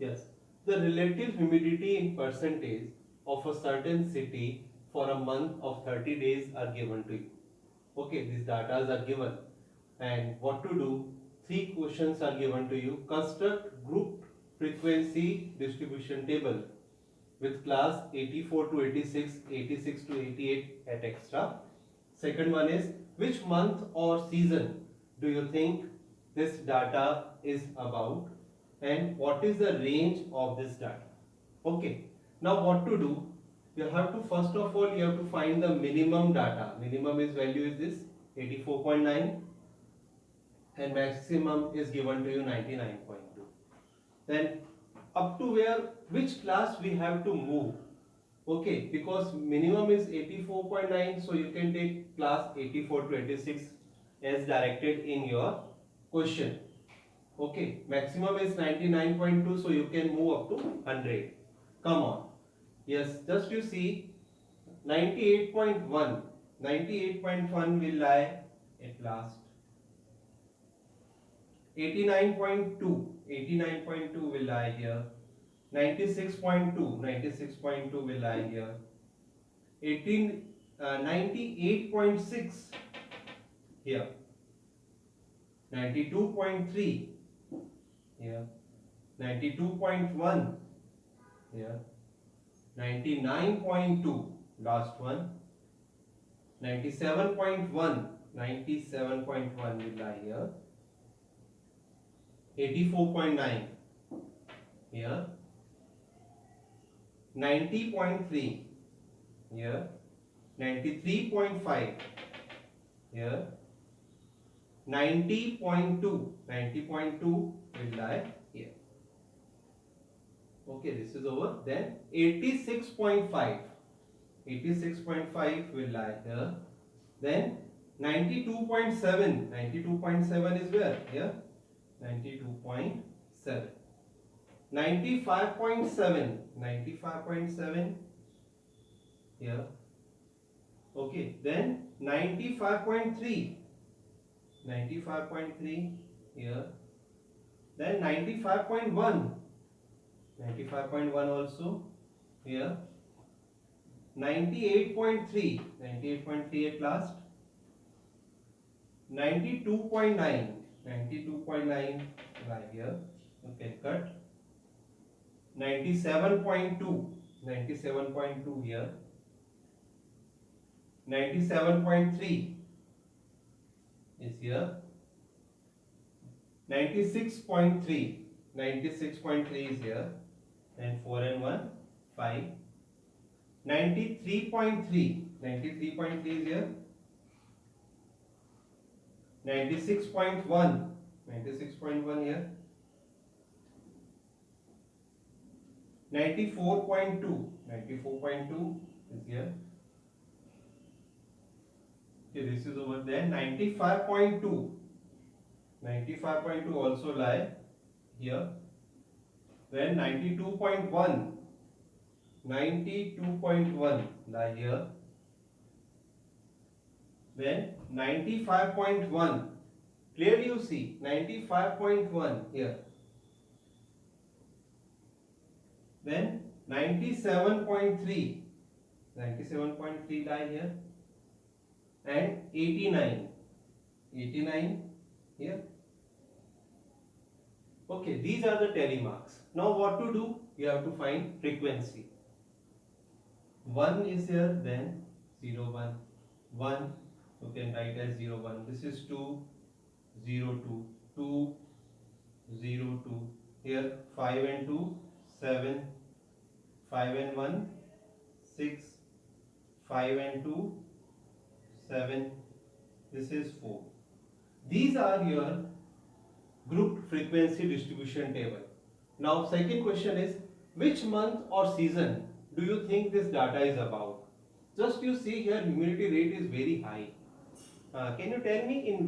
Yes, the relative humidity in percentage of a certain city for a month of 30 days are given to you. Okay, these data are given, and what to do? Three questions are given to you. Construct group frequency distribution table with class 84 to 86, 86 to 88 at extra. Second one is, which month or season do you think this data is about, and what is the range of this data? Okay, now what to do? You have to, first of all, you have to find the minimum data. Minimum is value is this 84.9 and maximum is given to you 99.2. Then up to where, which class we have to move? Okay, because minimum is 84.9, so you can take class 84 to 86 as directed in your question. Okay, maximum is 99.2, so you can move up to 100. Come on. Yes, just you see 98.1. 98.1 will lie at last. 89.2. 89.2 will lie here. 96.2. 96.2 will lie here. 98.6 here. 92.3 here. 92.1 here. 99.2 last one. 97.1. 97.1 will lie here. 84.9 here. 90.3 here. 93.5 here. 90.2. 90.2 will lie here. Okay, this is over. Then 86.5. 86.5 will lie here. Then 92.7. 92.7 is where? Here. 92.7. 95.7. 95.7 here. Okay, then 95.3. 95.3 here. Then 95.1. 95.1 also here. 98.3. 98.3 at last. 92.9. 92.9 right here. You can cut. 97.2. 97.2 here. 97.3 is here. 96.3. 96.3 is here. And 4 and 1, 5. 93.3. 93.3 is here. 96.1. 96.1 here. 94.2. 94.2 is here. Okay, this is over there. 95.2. 95.2 also lie here. Then 92.1. 92.1 lie here. Then 95.1. Clearly you see 95.1 here. Then 97.3. 97.3 lie here. And 89. 89 here. Okay, these are the tally marks. Now what to do? You have to find frequency. 1 is here, then 0, 1. 1, you can write as 0, 1. This is 2, 0, 2. 2, 0, 2. Here 5 and 2, 7. 5 and 1, 6. 5 and 2, 7. This is 4. These are your group frequency distribution table. Now second question is, which month or season do you think this data is about? Just you see here humidity rate is very high. Can you tell me in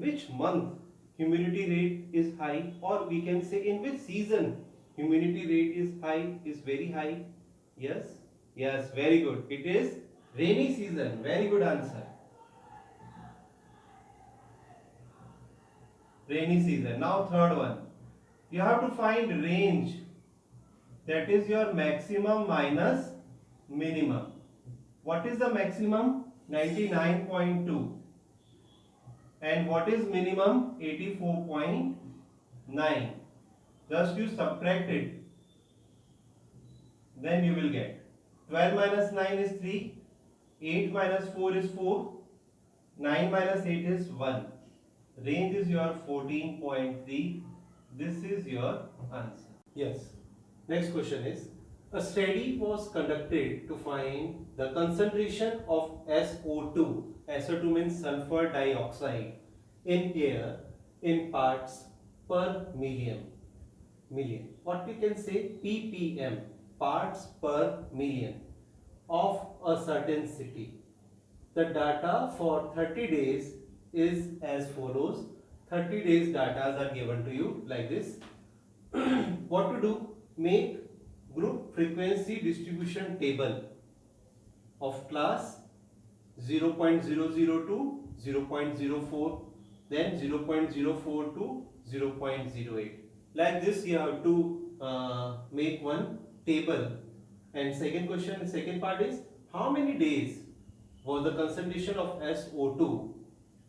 which month humidity rate is high, or we can say in which season humidity rate is high, is very high? Yes? Yes, very good. It is rainy season. Very good answer. Rainy season. Now third one. You have to find range. That is your maximum minus minimum. What is the maximum? 99.2. And what is minimum? 84.9. Just you subtract it. Then you will get 12 minus 9 is 3. 8 minus 4 is 4. 9 minus 8 is 1. Range is your 14.3. This is your answer. Yes. Next question is, a study was conducted to find the concentration of SO2. SO2 means sulfur dioxide in air in parts per million. What we can say, ppm, parts per million of a certain city. The data for 30 days is as follows. 30 days data are given to you like this. What to do? Make group frequency distribution table of class 0.002, 0.04, then 0.04 to 0.08. Like this you have to make one table. And second part is, how many days was the concentration of SO2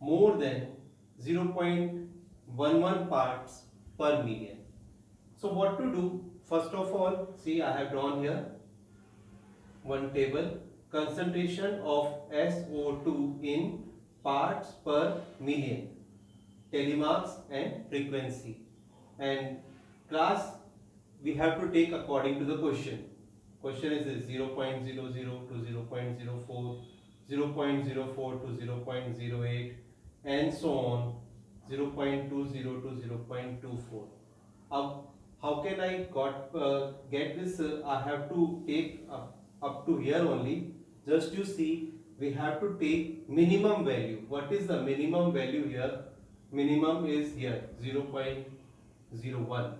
more than 0.11 parts per million. So what to do? First of all, see, I have drawn here one table, concentration of SO2 in parts per million, telemarks and frequency. And class we have to take according to the question. Question is this: 0.00 to 0.04, 0.04 to 0.08, and so on, 0.20 to 0.24. How can I get this? I have to take up to here only. Just you see, we have to take minimum value. What is the minimum value here? Minimum is here 0.01.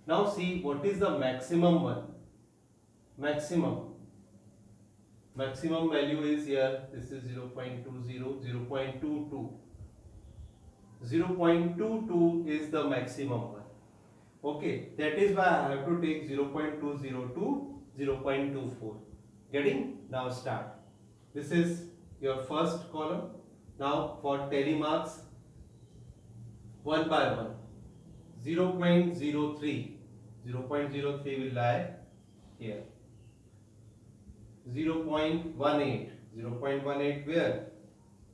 Now see, what is the maximum one? Maximum value is here. This is 0.20, 0.22. 0.22 is the maximum one. Okay, that is why I have to take 0.20 to 0.24. Getting? Now start. This is your first column. Now for telemarks, one by one. 0.03. 0.03 will lie here. 0.18. 0.18 where?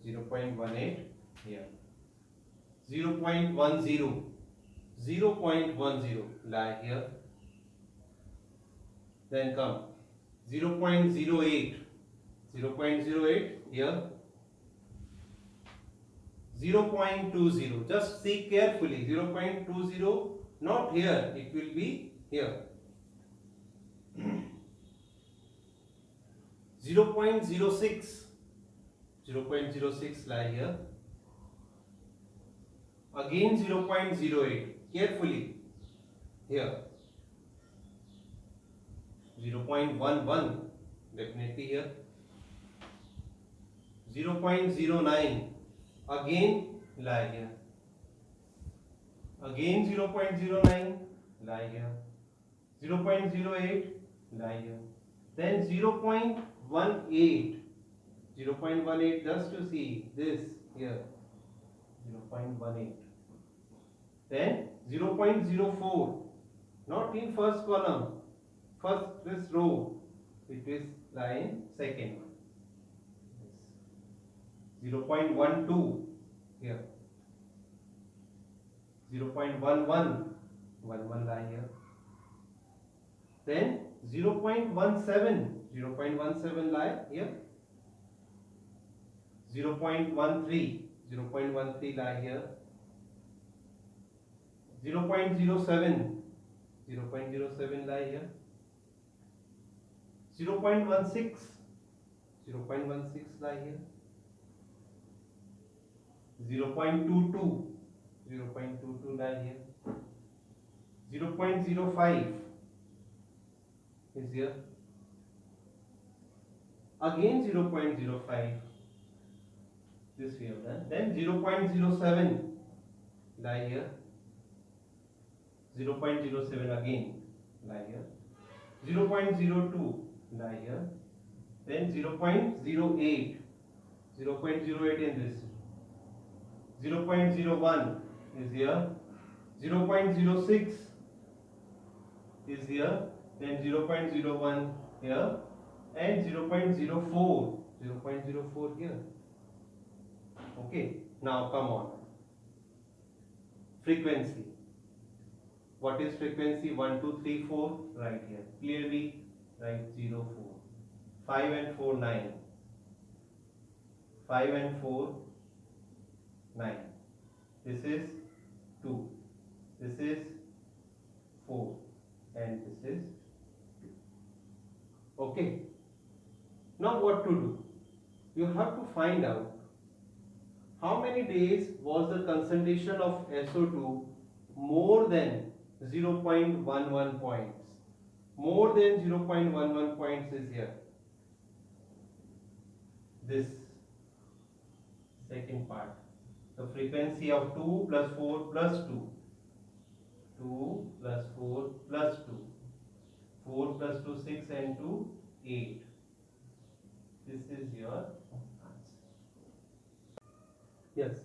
0.18 here. 0.10. 0.10 lie here. Then come 0.08. 0.08 here. 0.20. Just see carefully. 0.20 not here. It will be here. 0.06. 0.06 lie here. Again 0.08. Carefully. Here. 0.11. Definitely here. 0.09. Again lie here. Again 0.09 lie here. 0.08 lie here. Then 0.18. 0.18 just to see this here. 0.18. Then 0.04. Not in first column. First this row. It is lie in second. 0.12 here. 0.11. 11 lie here. Then 0.17. 0.17 lie here. 0.13. 0.13 lie here. 0.07. 0.07 lie here. 0.16. 0.16 lie here. 0.22. 0.22 lie here. 0.05 is here. Again 0.05. This we have done. Then 0.07 lie here. 0.07 again lie here. 0.02 lie here. Then 0.08. 0.08 in this. 0.01 is here. 0.06 is here. Then 0.01 here. And 0.04. 0.04 here. Okay. Now come on. Frequency. What is frequency? 1, 2, 3, 4. Right here. Clearly write 0, 4. 5 and 4, 9. 5 and 4, 9. This is 2. This is 4. And this is 2. Okay. Now what to do? You have to find out how many days was the concentration of SO2 more than 0.11 points. More than 0.11 points is here. This second part. The frequency of 2 plus 4 plus 2. 2 plus 4 plus 2. 4 plus 2, 6 and 2, 8. This is your answer. Yes.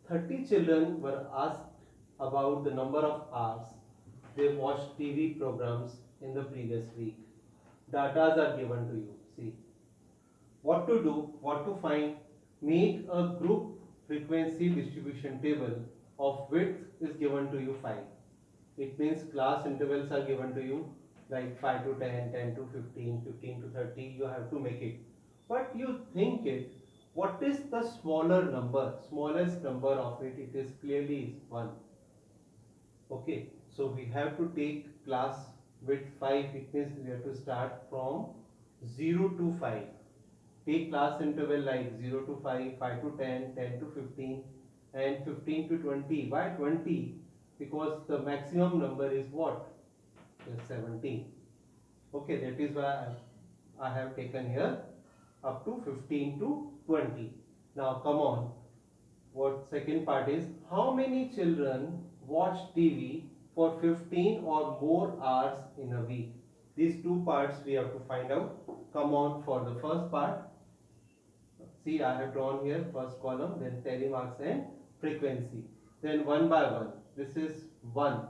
30 children were asked about the number of hours they watched TV programs in the previous week. Datas are given to you. See. What to do, what to find, make a group frequency distribution table of width is given to you 5. It means class intervals are given to you like 5 to 10, 10 to 15, 15 to 30, you have to make it. But you think it, what is the smaller number, smallest number of it? It is clearly 1. Okay, so we have to take class width 5, it means we have to start from 0 to 5. Take class interval like 0 to 5, 5 to 10, 10 to 15 and 15 to 20. Why 20? Because the maximum number is what? Is 17. Okay, that is why I have taken here up to 15 to 20. Now come on. What second part is, how many children watch TV for 15 or more hours in a week? These two parts we have to find out. Come on for the first part. See, I have drawn here first column, then telemarks and frequency. Then one by one. This is 1.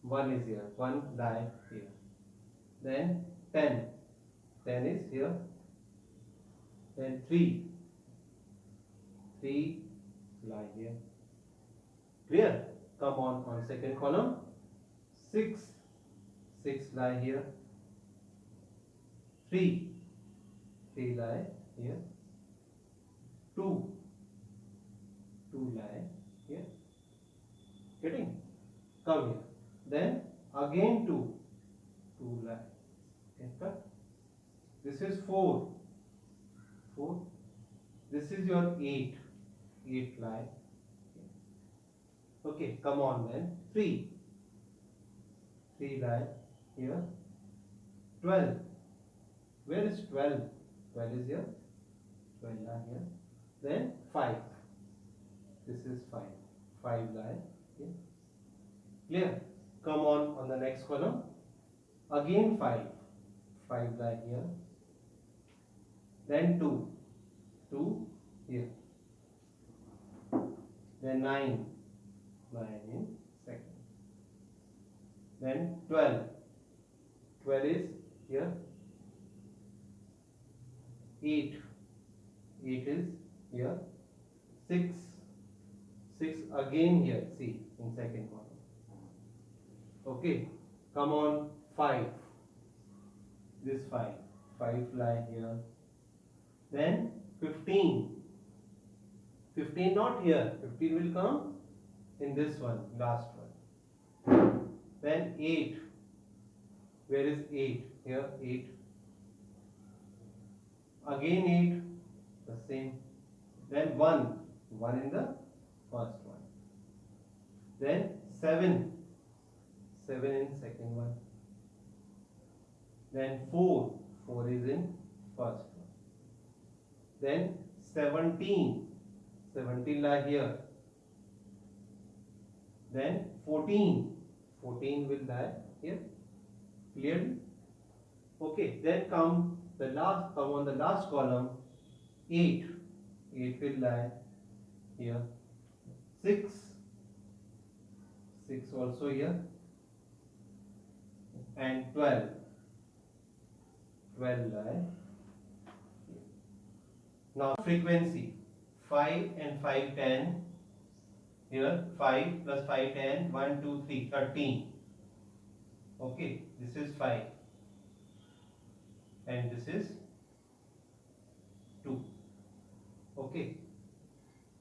1 is here. 1 lie here. Then 10. 10 is here. Then 3. 3 lie here. Clear? Come on second column. 6. 6 lie here. 3. 3 lie here. 2 lie here. Getting? Come here. Then again 2 lie. Okay. This is 4. This is your 8 lie. Okay, come on then. 3 lie here. 12. Where is 12? 12 is here. 12 lie here. Then 5. This is 5. 5 lie here. Clear? Come on the next column. Again 5. 5 lie here. Then 2. 2 here. Then 9. 9 in second. Then 12. 12 is here. 8. 8 is here. 6. 6 again here. See, in second column. Okay. Come on 5. This 5. 5 lie here. Then 15. 15 not here. 15 will come in this one, last one. Then 8. Where is 8? Here 8. Again 8. The same. Then 1. 1 in the first one. Then 7. 7 in second one. Then 4. 4 is in first one. Then 17. 17 lie here. Then 14. 14 will lie here. Clearly? Okay, then come on the last column, 8. 8 will lie here. 6. 6 also here. And 12. 12 lie. Now frequency, 5 and 5 10. Here 5 plus 5 10, 1 2 3 13. Okay, this is 5 and this is 2. Okay.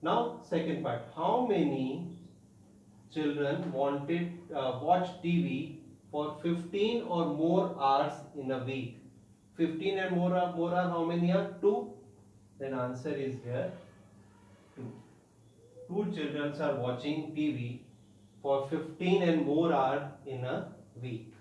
Now second part, how many children watch TV for 15 or more hours in a week? 15 and more hours, how many are? 2. Then answer is here 2. 2 children are watching TV for 15 and more hours in a week.